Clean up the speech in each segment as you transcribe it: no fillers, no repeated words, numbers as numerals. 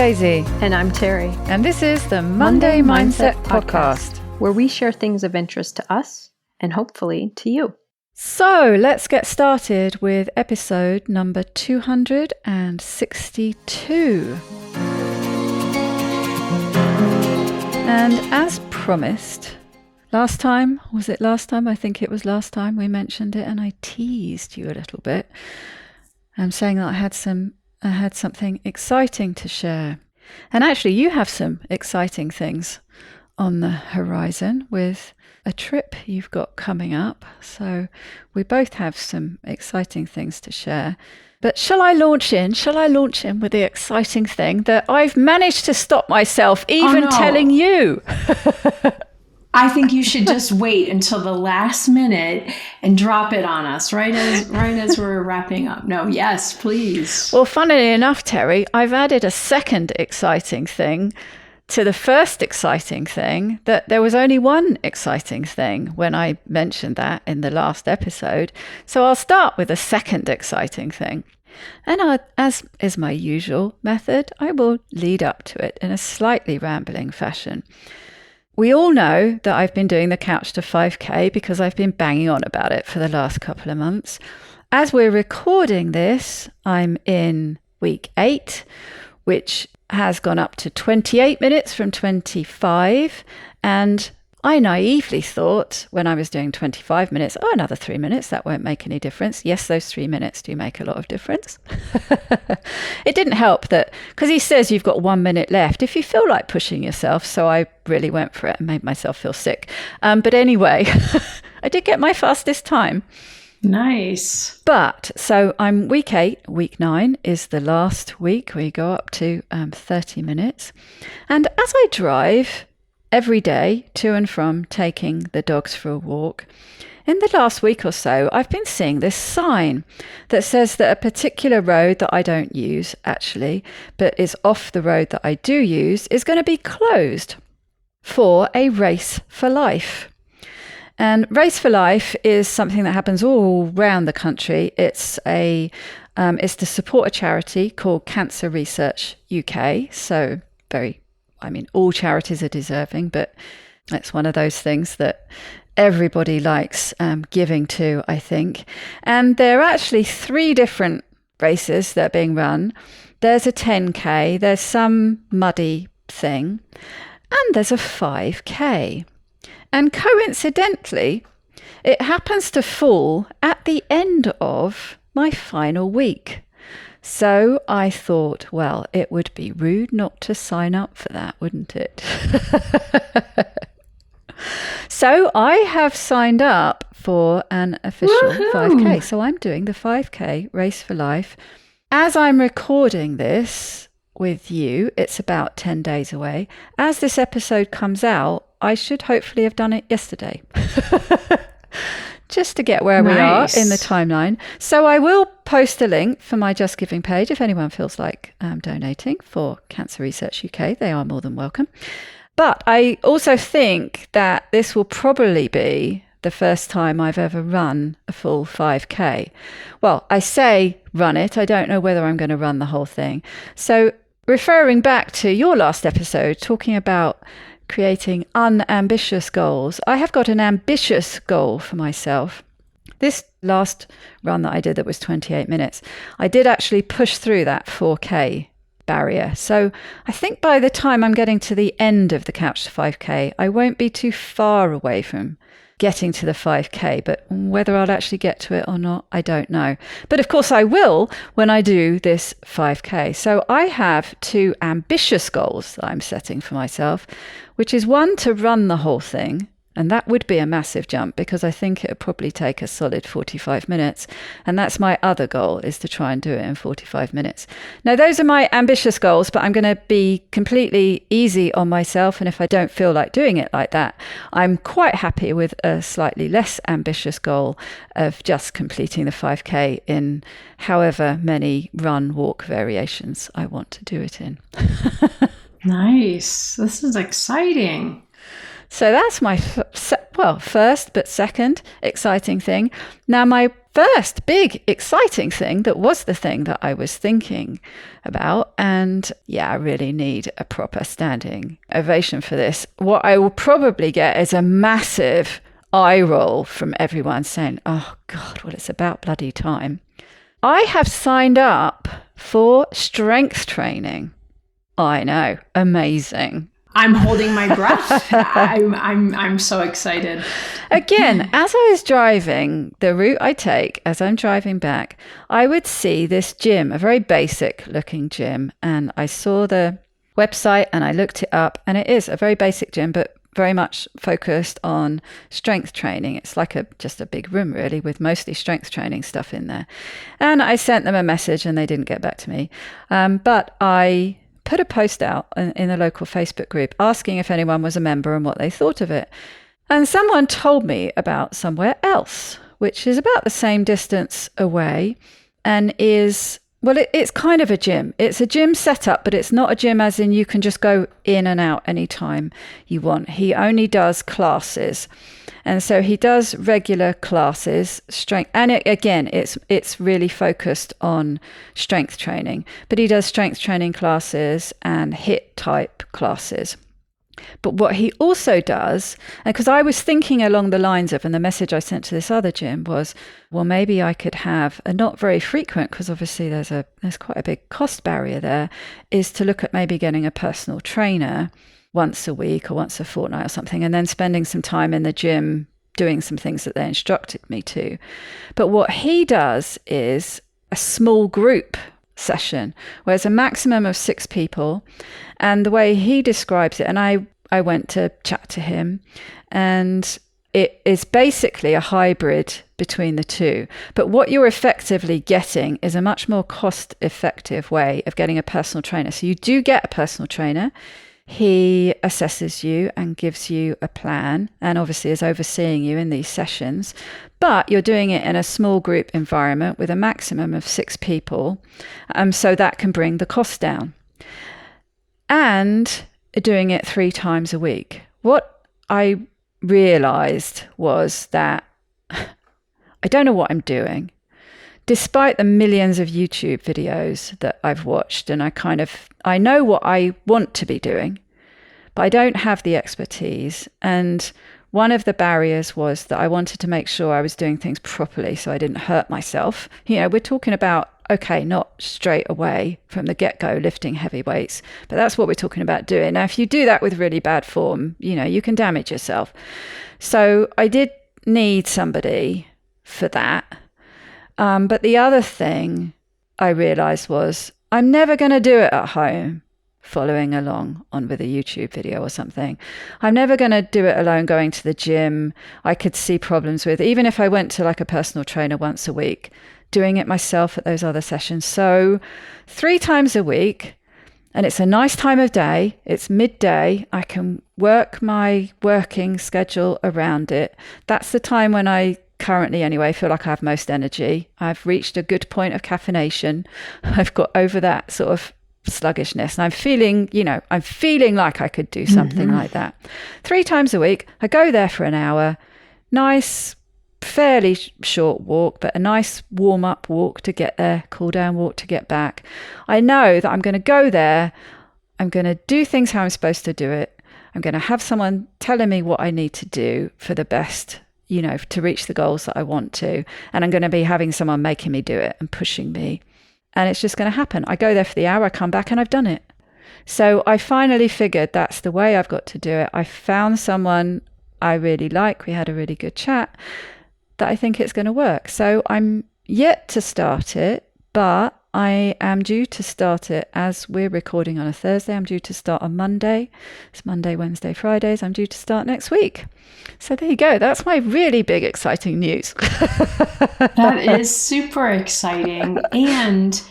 Daisy. And I'm Terri. And this is the Monday Mindset Podcast, where we share things of interest to us and hopefully to you. So let's get started with episode number 262. And as promised, last time? I think it was last time we mentioned it, and I teased you a little bit. I'm saying that I had something exciting to share. And actually, you have some exciting things on the horizon with a trip you've got coming up. So we both have some exciting things to share. But shall I launch in with the exciting thing that I've managed to stop myself even telling you? I think you should just wait until the last minute and drop it on us right as we're wrapping up. No, yes, please. Well, funnily enough, Terri, I've added a second exciting thing to the first exciting thing, that there was only one exciting thing when I mentioned that in the last episode. So I'll start with a second exciting thing. And as is my usual method, I will lead up to it in a slightly rambling fashion. We all know that I've been doing the Couch to 5K because I've been banging on about it for the last couple of months. As we're recording this, I'm in week 8, which has gone up to 28 minutes from 25. And I naively thought when I was doing 25 minutes, another 3 minutes, that won't make any difference. Yes, those 3 minutes do make a lot of difference. It didn't help that, because he says you've got 1 minute left if you feel like pushing yourself. So I really went for it and made myself feel sick. But anyway, I did get my fastest time. Nice. But so I'm week 8, week 9 is the last week where you go up to 30 minutes. And as I drive every day to and from taking the dogs for a walk, in the last week or so, I've been seeing this sign that says that a particular road that I don't use actually, but is off the road that I do use, is going to be closed for a Race for Life. And Race for Life is something that happens all around the country. It's to support a charity called Cancer Research UK. So all charities are deserving, but it's one of those things that everybody likes giving to, I think. And there are actually 3 different races that are being run. There's a 10K, there's some muddy thing, and there's a 5K. And coincidentally, it happens to fall at the end of my final week. So I thought, well, it would be rude not to sign up for that, wouldn't it? So I have signed up for an official Woohoo! 5K. So I'm doing the 5K Race for Life. As I'm recording this with you, it's about 10 days away. As this episode comes out, I should hopefully have done it yesterday. Just to get where we are in the timeline. So I will post a link for my Just Giving page if anyone feels like donating for Cancer Research UK. They are more than welcome. But I also think that this will probably be the first time I've ever run a full 5K. Well, I say run it. I don't know whether I'm going to run the whole thing. So referring back to your last episode, talking about creating unambitious goals, I have got an ambitious goal for myself. This last run that I did that was 28 minutes, I did actually push through that 4K barrier. So I think by the time I'm getting to the end of the Couch to 5K, I won't be too far away from getting to the 5K, but whether I'll actually get to it or not, I don't know. But of course I will when I do this 5K. So I have 2 ambitious goals that I'm setting for myself, which is one, to run the whole thing. And that would be a massive jump because I think it would probably take a solid 45 minutes. And that's my other goal, is to try and do it in 45 minutes. Now, those are my ambitious goals, but I'm going to be completely easy on myself. And if I don't feel like doing it like that, I'm quite happy with a slightly less ambitious goal of just completing the 5K in however many run-walk variations I want to do it in. Nice. This is exciting. So that's my first, but second exciting thing. Now, my first big exciting thing that was the thing that I was thinking about, and yeah, I really need a proper standing ovation for this. What I will probably get is a massive eye roll from everyone saying, oh God, well, it's about bloody time. I have signed up for strength training. I know, amazing. I'm holding my breath. I'm so excited. Again, as I was driving, the route I take as I'm driving back, I would see this gym, a very basic looking gym. And I saw the website and I looked it up, and it is a very basic gym, but very much focused on strength training. It's like just a big room really, with mostly strength training stuff in there. And I sent them a message and they didn't get back to me. But I put a post out in the local Facebook group asking if anyone was a member and what they thought of it. And someone told me about somewhere else, which is about the same distance away and is, well, it's kind of a gym. It's a gym setup, but it's not a gym as in you can just go in and out anytime you want. He only does classes. And so he does regular classes, strength, and it's really focused on strength training. But he does strength training classes and HIIT type classes. But what he also does, because I was thinking along the lines of, and the message I sent to this other gym was, well, maybe I could have a not very frequent, because obviously there's quite a big cost barrier there, is to look at maybe getting a personal trainer once a week or once a fortnight or something, and then spending some time in the gym doing some things that they instructed me to. But what he does is a small group session where it's a maximum of 6 people. And the way he describes it, and I went to chat to him, and it is basically a hybrid between the two. But what you're effectively getting is a much more cost-effective way of getting a personal trainer. So you do get a personal trainer. He assesses you and gives you a plan, and obviously is overseeing you in these sessions. But you're doing it in a small group environment with a maximum of 6 people. So that can bring the cost down. And doing it 3 times a week. What I realized was that I don't know what I'm doing. Despite the millions of YouTube videos that I've watched, and I know what I want to be doing, but I don't have the expertise. And one of the barriers was that I wanted to make sure I was doing things properly so I didn't hurt myself. You know, we're talking about, okay, not straight away from the get-go lifting heavy weights, but that's what we're talking about doing. Now, if you do that with really bad form, you know, you can damage yourself. So I did need somebody for that. But the other thing I realized was I'm never going to do it at home, following along on with a YouTube video or something. I'm never going to do it alone going to the gym. I could see problems with, even if I went to like a personal trainer once a week, doing it myself at those other sessions. So 3 times a week, and it's a nice time of day. It's midday. I can work my working schedule around it. That's the time when I currently anyway feel like I have most energy. I've reached a good point of caffeination. I've got over that sort of sluggishness, and I'm feeling like I could do something like that. 3 times a week, I go there for an hour. Nice, fairly short walk, but a nice warm-up walk to get there, cool-down walk to get back. I know that I'm going to go there, I'm going to do things how I'm supposed to do it. I'm going to have someone telling me what I need to do for the best, you know, to reach the goals that I want to. And I'm going to be having someone making me do it and pushing me. And it's just going to happen. I go there for the hour, I come back and I've done it. So I finally figured that's the way I've got to do it. I found someone I really like. We had a really good chat that I think it's going to work. So I'm yet to start it, but I am due to start it as we're recording on a Thursday. I'm due to start on Monday. It's Monday, Wednesday, Fridays. I'm due to start next week. So there you go. That's my really big, exciting news. That is super exciting. And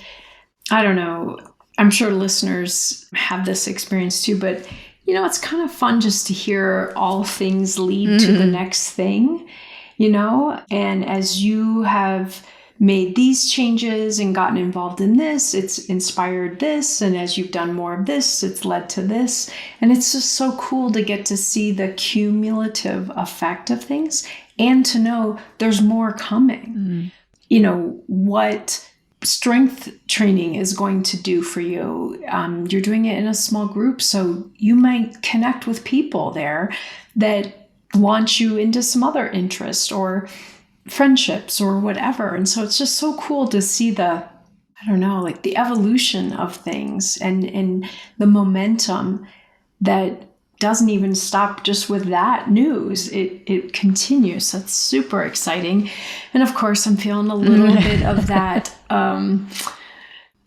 I don't know, I'm sure listeners have this experience too, but you know, it's kind of fun just to hear all things lead to the next thing, you know, and as you have made these changes and gotten involved in this, it's inspired this. And as you've done more of this, it's led to this. And it's just so cool to get to see the cumulative effect of things and to know there's more coming. You know, what strength training is going to do for you. You're doing it in a small group, so you might connect with people there that launch you into some other interest or friendships or whatever. And so it's just so cool to see the the evolution of things and the momentum that doesn't even stop just with that news. It continues. That's super exciting. And of course, I'm feeling a little bit of that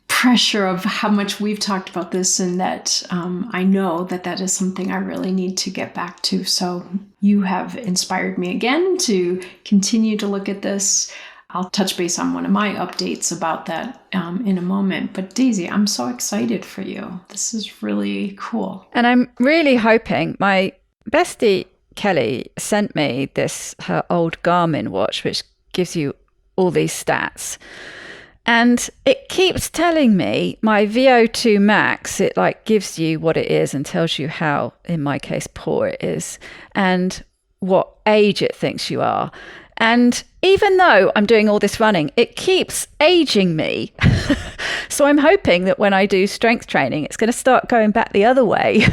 pressure of how much we've talked about this, and that I know that is something I really need to get back to. So you have inspired me again to continue to look at this. I'll touch base on one of my updates about that in a moment. But Daisy, I'm so excited for you. This is really cool. And I'm really hoping, my bestie Kelly sent me her old Garmin watch, which gives you all these stats. And it keeps telling me my VO2 max, it like gives you what it is and tells you how, in my case, poor it is and what age it thinks you are. And even though I'm doing all this running, it keeps aging me. So I'm hoping that when I do strength training, it's going to start going back the other way.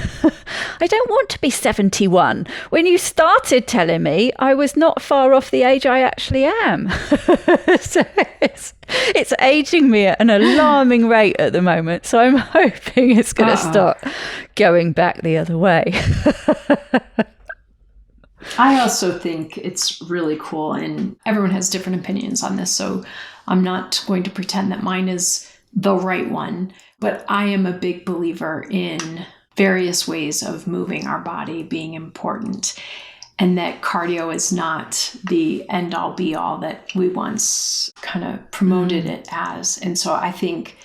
I don't want to be 71. When you started telling me, I was not far off the age I actually am. So it's aging me at an alarming rate at the moment. So I'm hoping it's going to start going back the other way. I also think it's really cool, and everyone has different opinions on this, so I'm not going to pretend that mine is the right one, but I am a big believer in various ways of moving our body being important, and that cardio is not the end-all be-all that we once kind of promoted it as. And so I think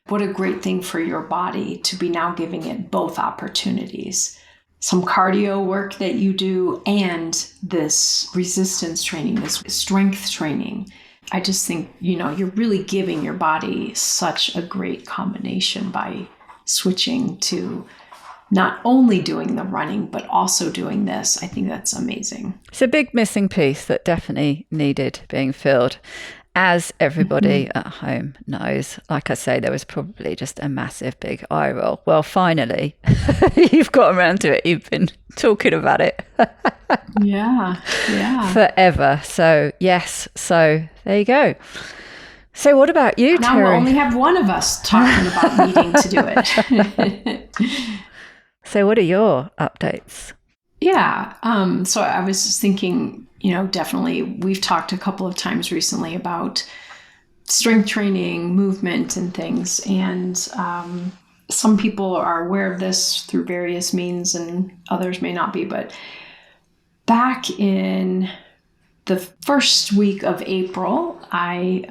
what a great thing for your body to be now giving it both opportunities. Some cardio work that you do and this resistance training, this strength training. I just think, you're really giving your body such a great combination by switching to not only doing the running, but also doing this. I think that's amazing. It's a big missing piece that definitely needed being filled. As everybody at home knows, like I say, there was probably just a massive big eye roll. Well, finally, you've got around to it. You've been talking about it. Yeah. Forever. So, yes. So, there you go. So, what about you, now Terri? We'll only have one of us talking about needing to do it. So, what are your updates? Yeah. So, I was just thinking, definitely we've talked a couple of times recently about strength training, movement and things. And some people are aware of this through various means and others may not be. But back in the first week of April, I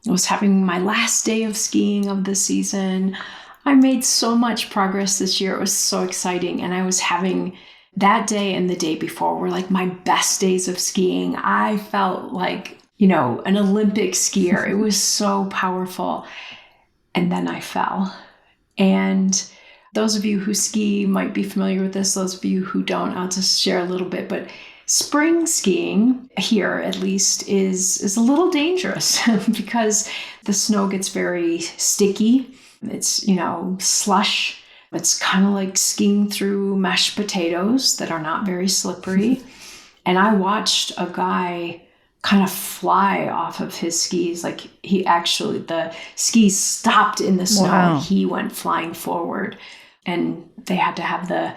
was having my last day of skiing of the season. I made so much progress this year. It was so exciting. And I was having that day and the day before were like my best days of skiing. I felt like, an Olympic skier. It was so powerful. And then I fell. And those of you who ski might be familiar with this. Those of you who don't, I'll just share a little bit. But spring skiing here, at least, is a little dangerous because the snow gets very sticky. It's, slush. It's kind of like skiing through mashed potatoes that are not very slippery. And I watched a guy kind of fly off of his skis. Like the skis stopped in the snow. Wow. And he went flying forward. And they had to have the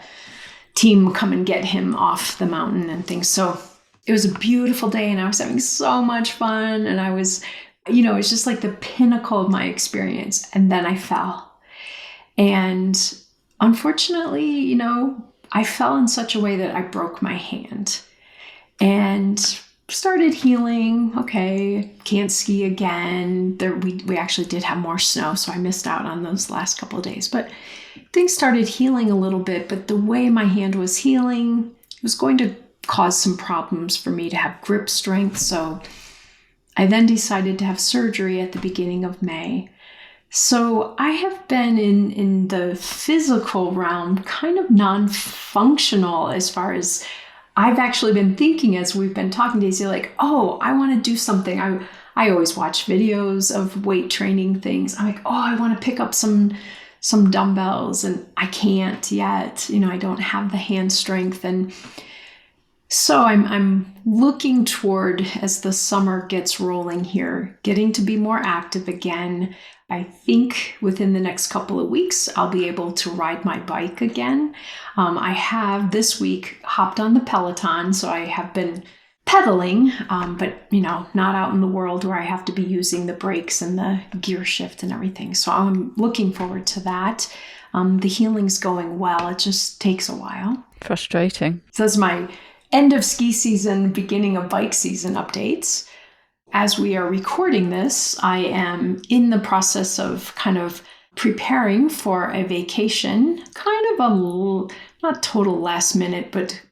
team come and get him off the mountain and things. So it was a beautiful day and I was having so much fun. And I was, it's just like the pinnacle of my experience. And then I fell. And unfortunately, I fell in such a way that I broke my hand and started healing. Okay, can't ski again. We actually did have more snow, so I missed out on those last couple of days. But things started healing a little bit, but the way my hand was healing, it was going to cause some problems for me to have grip strength. So I then decided to have surgery at the beginning of May. So I have been in the physical realm kind of non-functional as far as I've actually been thinking as we've been talking, Daisy, like, oh, I want to do something. I always watch videos of weight training things. I'm like, oh, I want to pick up some dumbbells, and I can't yet. I don't have the hand strength. And so I'm looking toward, as the summer gets rolling here, getting to be more active again. I think within the next couple of weeks, I'll be able to ride my bike again. I have this week hopped on the Peloton, so I have been pedaling, but not out in the world where I have to be using the brakes and the gear shift and everything. So I'm looking forward to that. The healing's going well. It just takes a while. Frustrating. So that's my end of ski season, beginning of bike season updates. As we are recording this, I am in the process of kind of preparing for a vacation, kind of a not total last minute, but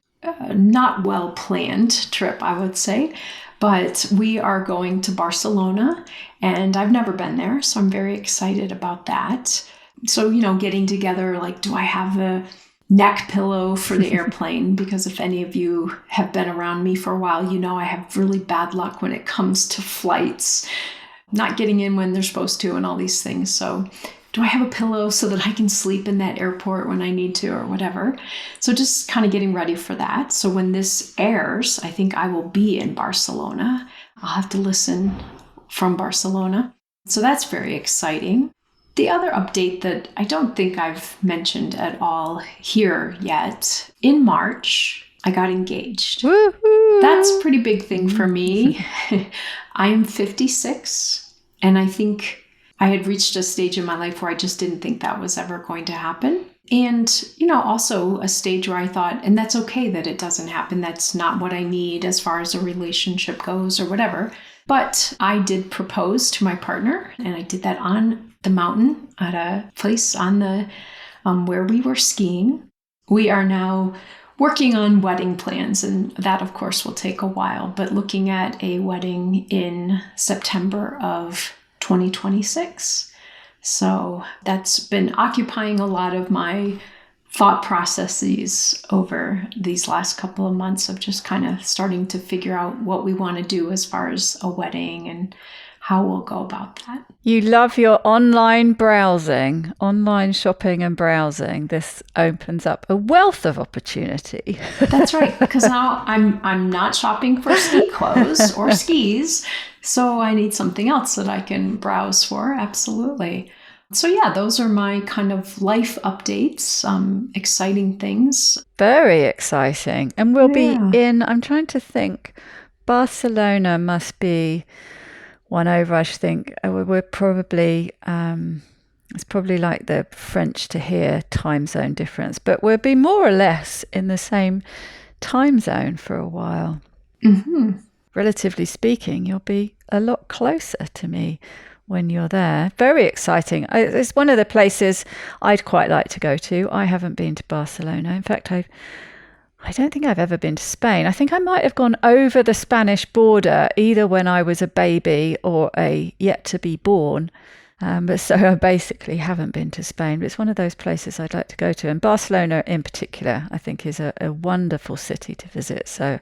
not well planned trip, I would say. But we are going to Barcelona, and I've never been there, so I'm very excited about that. So, getting together, like, do I have a neck pillow for the airplane? Because if any of you have been around me for a while, I have really bad luck when it comes to flights, not getting in when they're supposed to and all these things. So do I have a pillow so that I can sleep in that airport when I need to or whatever? So just kind of getting ready for that. So when this airs, I think I will be in Barcelona. I'll have to listen from Barcelona. So that's very exciting. The other update that I don't think I've mentioned at all here yet, in March, I got engaged. Woohoo! That's a pretty big thing for me. I am 56, and I think I had reached a stage in my life where I just didn't think that was ever going to happen. And, also a stage where I thought, and that's okay that it doesn't happen. That's not what I need as far as a relationship goes or whatever. But I did propose to my partner, and I did that on the mountain at a place on the where we were skiing. We are now working on wedding plans, and that, of course, will take a while, but looking at a wedding in September of 2026. So that's been occupying a lot of my thought processes over these last couple of months of just kind of starting to figure out what we want to do as far as a wedding and how we'll go about that. You love your online browsing, online shopping and browsing. This opens up a wealth of opportunity. That's right, because now I'm not shopping for ski clothes or skis, so I need something else that I can browse for. Absolutely. So yeah, those are my kind of life updates, exciting things. Very exciting. And we'll be in, I'm trying to think, Barcelona must be one over, I should think. We're probably, it's probably like the French to here time zone difference, but we'll be more or less in the same time zone for a while. Mm-hmm. Relatively speaking, you'll be a lot closer to me when you're there. Very exciting. It's one of the places I'd quite like to go to. I haven't been to Barcelona. In fact, I don't think I've ever been to Spain. I think I might have gone over the Spanish border either when I was a baby or a yet to be born. But so I basically haven't been to Spain. But it's one of those places I'd like to go to. And Barcelona in particular, I think, is a wonderful city to visit. So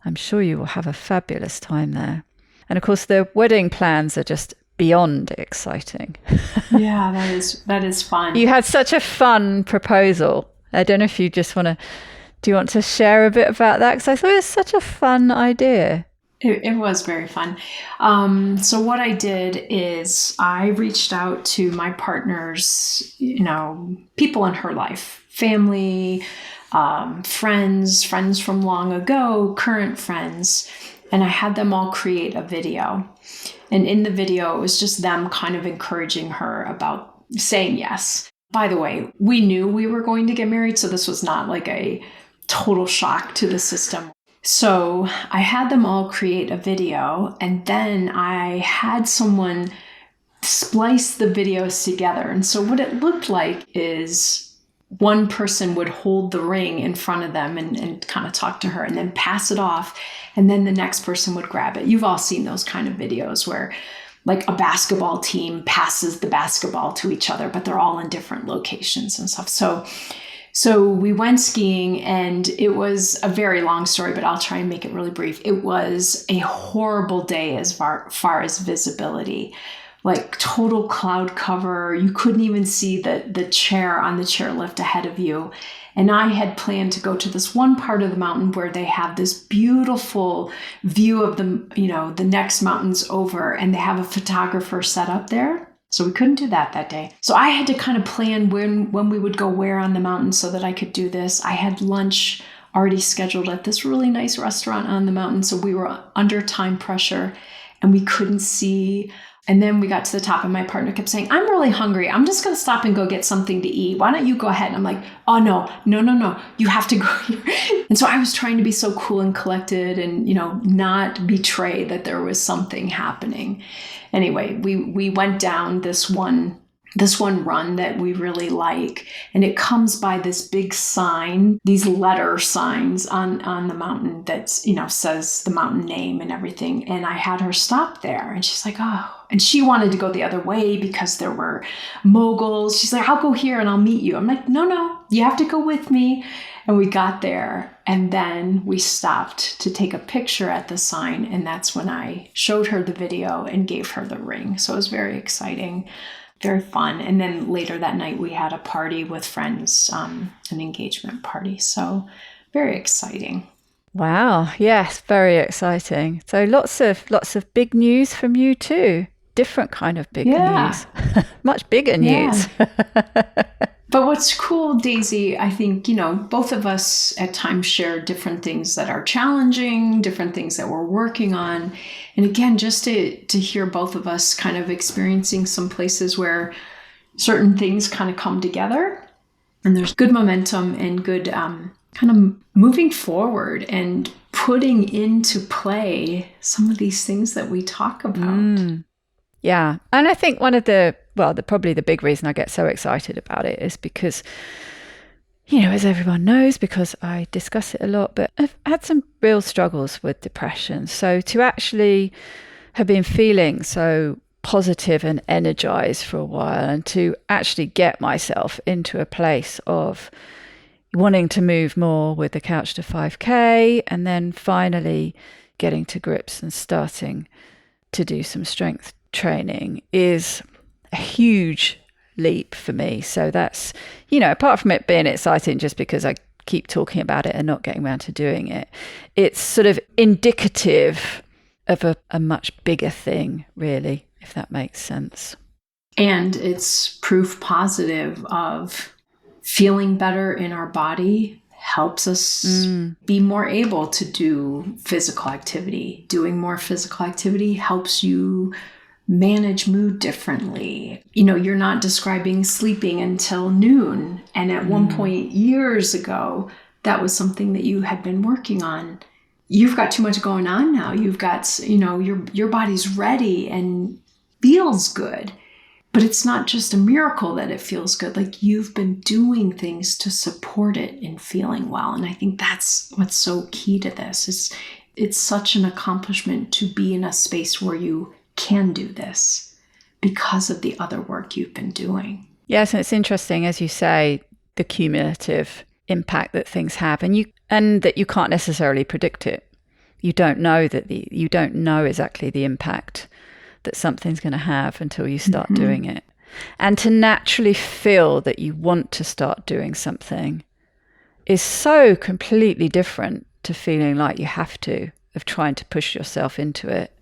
I'm sure you will have a fabulous time there. And of course, the wedding plans are just beyond exciting. Yeah, that is fun. You had such a fun proposal. I don't know if you just want to... Do you want to share a bit about that? Because I thought it was such a fun idea. It was very fun. So what I did is I reached out to my partner's, people in her life, family, friends from long ago, current friends, and I had them all create a video. And in the video, it was just them kind of encouraging her about saying yes. By the way, we knew we were going to get married, so this was not like a total shock to the system. So I had them all create a video, and then I had someone splice the videos together. And so what it looked like is one person would hold the ring in front of them and kind of talk to her and then pass it off. And then the next person would grab it. You've all seen those kind of videos where like a basketball team passes the basketball to each other, but they're all in different locations and stuff. So we went skiing, and it was a very long story, but I'll try and make it really brief. It was a horrible day as far as visibility, like total cloud cover. You couldn't even see the chair on the chairlift ahead of you. And I had planned to go to this one part of the mountain where they have this beautiful view of the next mountains over, and they have a photographer set up there. So we couldn't do that day. So I had to kind of plan when we would go where on the mountain so that I could do this. I had lunch already scheduled at this really nice restaurant on the mountain. So we were under time pressure and we couldn't see. And then we got to the top and my partner kept saying, I'm really hungry. I'm just going to stop and go get something to eat. Why don't you go ahead? And I'm like, oh, no. You have to go here. And so I was trying to be so cool and collected and, not betray that there was something happening. Anyway, we went down this one run that we really like, and it comes by this big sign, these letter signs on the mountain that says the mountain name and everything. And I had her stop there, and she's like, oh, and she wanted to go the other way because there were moguls. She's like, I'll go here and I'll meet you. I'm like, no, you have to go with me. And we got there, and then we stopped to take a picture at the sign, and that's when I showed her the video and gave her the ring. So it was very exciting. Very fun. And then later that night, we had a party with friends, an engagement party. So very exciting. Wow. Yes, very exciting. So lots of big news from you too. Different kind of big news. Much bigger news. But what's cool, Daisy, I think, both of us at times share different things that are challenging, different things that we're working on. And again, just to hear both of us kind of experiencing some places where certain things kind of come together and there's good momentum and good kind of moving forward and putting into play some of these things that we talk about. Yeah. And I think one of probably the big reason I get so excited about it is because, as everyone knows, because I discuss it a lot, but I've had some real struggles with depression. So to actually have been feeling so positive and energized for a while, and to actually get myself into a place of wanting to move more with the Couch to 5K, and then finally getting to grips and starting to do some strength training is a huge leap for me. So that's, apart from it being exciting just because I keep talking about it and not getting around to doing it, it's sort of indicative of a much bigger thing, really, if that makes sense. And it's proof positive of feeling better in our body helps us be more able to do physical activity. Doing more physical activity helps you manage mood differently. You're not describing sleeping until noon. And at one point years ago, that was something that you had been working on. You've got too much going on now. You've got, your body's ready and feels good. But it's not just a miracle that it feels good. Like, you've been doing things to support it in feeling well. And I think that's what's so key to this. It's such an accomplishment to be in a space where you can do this because of the other work you've been doing. Yes, and it's interesting, as you say, the cumulative impact that things have, and that you can't necessarily predict it. You don't know exactly the impact that something's going to have until you start doing it. And to naturally feel that you want to start doing something is so completely different to feeling like you have to, of trying to push yourself into it.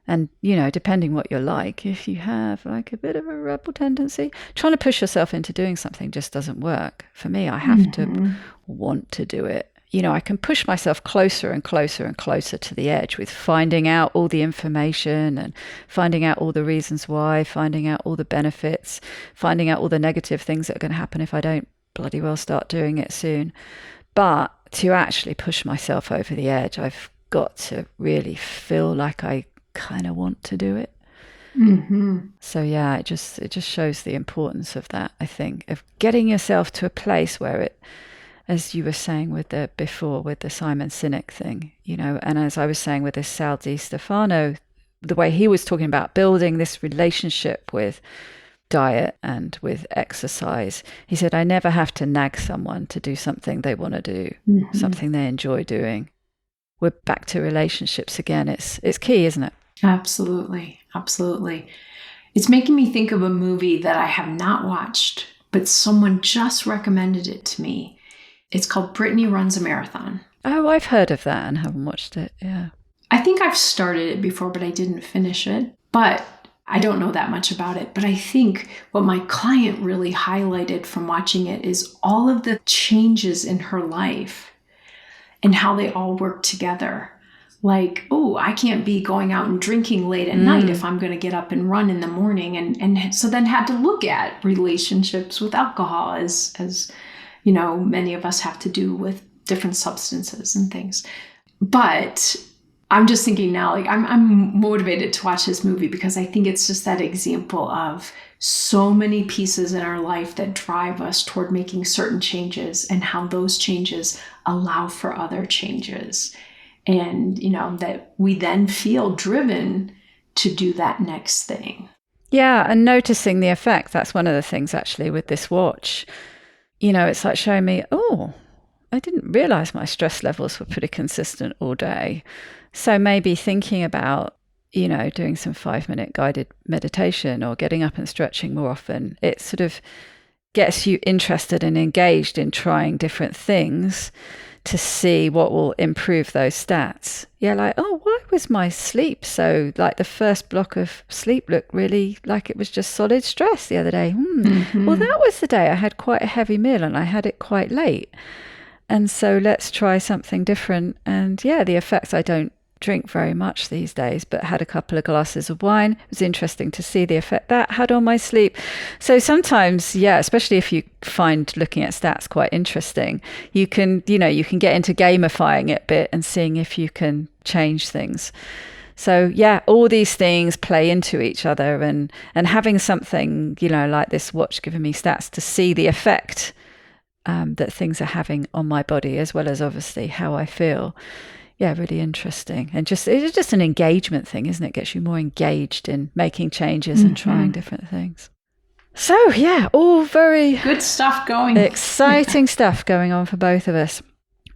And, depending what you're like, if you have like a bit of a rebel tendency, trying to push yourself into doing something just doesn't work. For me, I have to want to do it. I can push myself closer and closer and closer to the edge with finding out all the information and finding out all the reasons why, finding out all the benefits, finding out all the negative things that are going to happen if I don't bloody well start doing it soon. But to actually push myself over the edge, I've got to really feel like I kind of want to do it. So yeah, it just shows the importance of that, I think, of getting yourself to a place where it, as you were saying with the Simon Sinek thing, and as I was saying with this Sal Di Stefano, the way he was talking about building this relationship with diet and with exercise. He said, I never have to nag someone to do something they want to do, something they enjoy doing. We're back to relationships again. It's key, isn't it? Absolutely. Absolutely. It's making me think of a movie that I have not watched, but someone just recommended it to me. It's called Brittany Runs a Marathon. Oh, I've heard of that and haven't watched it. Yeah. I think I've started it before, but I didn't finish it. But I don't know that much about it. But I think what my client really highlighted from watching it is all of the changes in her life and how they all work together. Like, oh, I can't be going out and drinking late at night if I'm going to get up and run in the morning. And so then had to look at relationships with alcohol as many of us have to do with different substances and things. But I'm just thinking now, like, I'm motivated to watch this movie because I think it's just that example of so many pieces in our life that drive us toward making certain changes and how those changes allow for other changes. And, that we then feel driven to do that next thing. Yeah, and noticing the effect. That's one of the things actually with this watch. It's like showing me, oh, I didn't realize my stress levels were pretty consistent all day. So maybe thinking about, doing some 5-minute guided meditation or getting up and stretching more often, it sort of gets you interested and engaged in trying different things to see what will improve those stats. Yeah, like, oh, why was my sleep so, like the first block of sleep looked really like it was just solid stress the other day. Well, that was the day I had quite a heavy meal and I had it quite late. And so let's try something different. And yeah, the effects, I don't drink very much these days, but had a couple of glasses of wine. It was interesting to see the effect that had on my sleep. So sometimes, yeah, especially if you find looking at stats quite interesting, you can get into gamifying it a bit and seeing if you can change things. So yeah, all these things play into each other, and having something, like this watch giving me stats to see the effect that things are having on my body, as well as obviously how I feel. Yeah, really interesting. And it's just an engagement thing, isn't it? It gets you more engaged in making changes and trying different things. So yeah, all very good stuff going. Exciting stuff going on for both of us.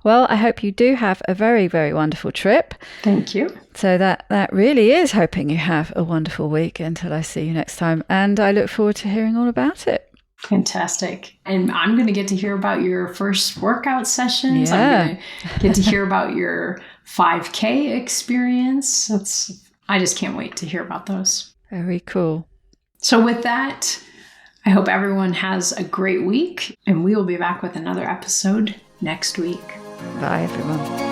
Well, I hope you do have a very, very wonderful trip. Thank you. So that really is hoping you have a wonderful week until I see you next time. And I look forward to hearing all about it. Fantastic. And I'm going to get to hear about your first workout sessions. Yeah. I'm going to get to hear about your 5K experience. I just can't wait to hear about those. Very cool. So with that, I hope everyone has a great week, and we will be back with another episode next week. Bye, everyone.